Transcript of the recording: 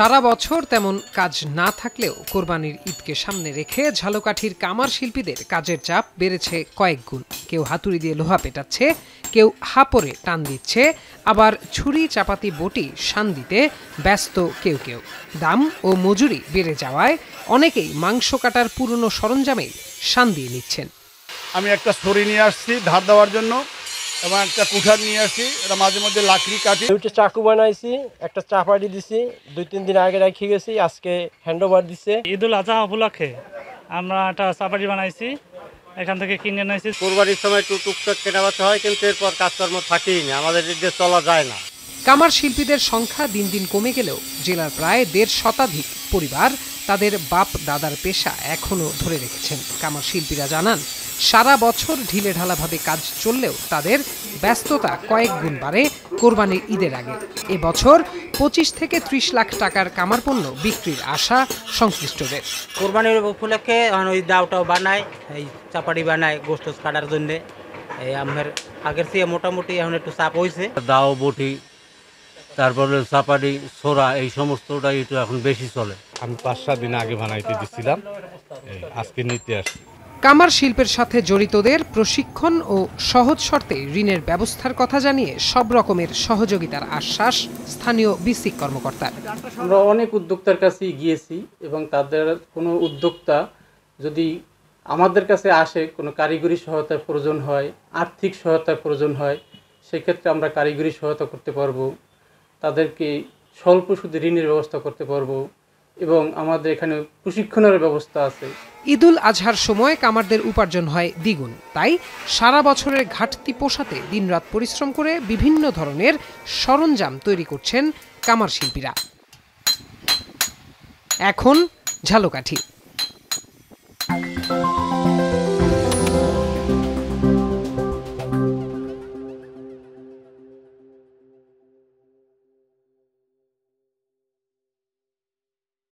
সারা বছর তেমন কাজ না থাকলেও কোরবানির ঈদকে সামনে রেখে ঝালকাঠির কামার শিল্পীদের কাজের চাপ বেড়েছে কয়েক গুণ। কেউ হাতুড়ি দিয়ে লোহা পেটাচ্ছে, কেউ হাপড়ে টান দিচ্ছে, আবার ছুরি চাপাতি বটি শান দিতে ব্যস্ত কেউ কেউ। দাম ও মজুরি বেড়ে যাওয়ায় অনেকেই মাংস কাটার পুরনো সরঞ্জামেই শান দিয়ে নিচ্ছেন। আমি একটা ছড়ি নিয়ে আসছি ধার দেওয়ার জন্য এবং একটা কুঠার নিয়ে আসছি, এটা মাঝে মধ্যে লাকড়ি কাটি। দুইটা চাকু বানাইছি, একটা চাপাটি দিছি, 2-3 দিন আগে রেখে গেছি, আজকে হ্যান্ডওভার দিছে। ঈদুল আজহা উপলক্ষে আমরা একটা চাপাটি বানাইছি, এখান থেকে কিনে নিয়েছি। কোরবানির সময় একটু টুকটাক কেনাবেচা হয়, কিন্তু এরপর কাজকর্ম থাকেই না, আমাদের এদিকে চলা যায় না। কামার শিল্পীদের সংখ্যা দিন দিন কমে গেলেও জেলার প্রায় 1.5 শতাধিক পরিবার তাদের বাপ দাদার পেশা এখনো ধরে রেখেছেন। কামার শিল্পীরা জানান, সারা বছর ঢিলে ঢালাভাবে কাজ চললেও তাদের ব্যস্ততা কয়েক গুণ বাড়ে কোরবানির ঈদের আগে। এবছর 25 থেকে 30 লাখ টাকার কামার পণ্য বিক্রির আশা সংশ্লিষ্টদের। কোরবানির উপলক্ষে ওই দাওটাও বানায়, এই চাপাটি বানায় গোস্ত কাটার জন্য। এই আমার আগের থেকে মোটামুটি এখন একটু চাপ হয়েছে। দাও বটি, তারপরে চাপাটি ছোড়া, এই সমস্তটাই একটু এখন বেশি চলে। আমি 5-7 দিন আগে বানাইতে দিচ্ছিলাম, আজকে নিতে আসছি। কামার শিল্পের সাথে জড়িতদের প্রশিক্ষণ ও সহজ শর্তে ঋণের ব্যবস্থার কথা জানিয়ে সব রকমের সহযোগিতার আশ্বাস স্থানীয় বিসিক কর্মকর্তার। আমরা অনেক উদ্যোক্তার কাছে গিয়েছি এবং তাদের কোনো উদ্যোক্তা যদি আমাদের কাছে আসে, কোনো কারিগরি সহায়তার প্রয়োজন হয়, আর্থিক সহায়তার প্রয়োজন হয়, সেক্ষেত্রে আমরা কারিগরি সহায়তা করতে পারবো, তাদেরকে স্বল্প সুদে ঋণের ব্যবস্থা করতে পারবো এবং আমাদের এখানে প্রশিক্ষণের ব্যবস্থা আছে। ঈদুল আজহার সময় কামারদের উপার্জন হয় দ্বিগুণ, তাই সারা বছরের ঘাটতি পোষাতে দিনরাত পরিশ্রম করে বিভিন্ন ধরনের সরঞ্জাম তৈরি করছেন কামার শিল্পীরা। এখন ঝালকাঠি।